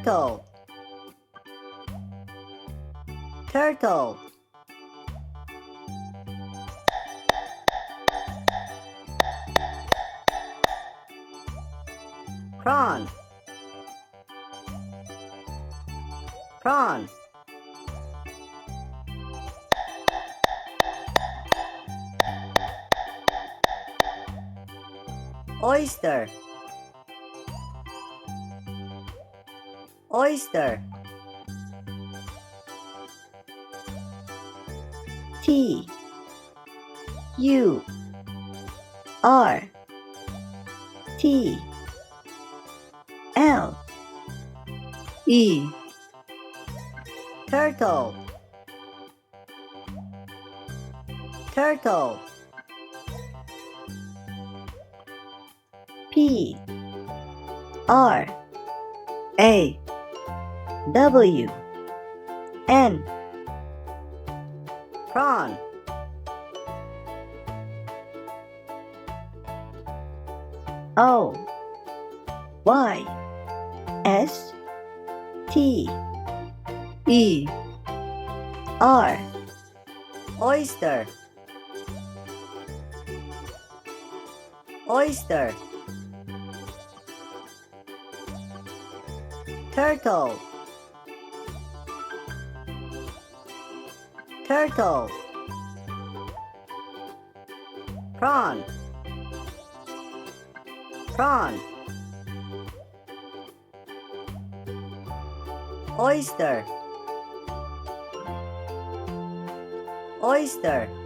turtle, turtle, prawn, prawn, oyster, oyster, T U R T L E, turtle, turtle, P R A W N, prawn, O Y S T E R, oyster, oyster, turtle, turtle, prawn, prawn, oyster, oyster.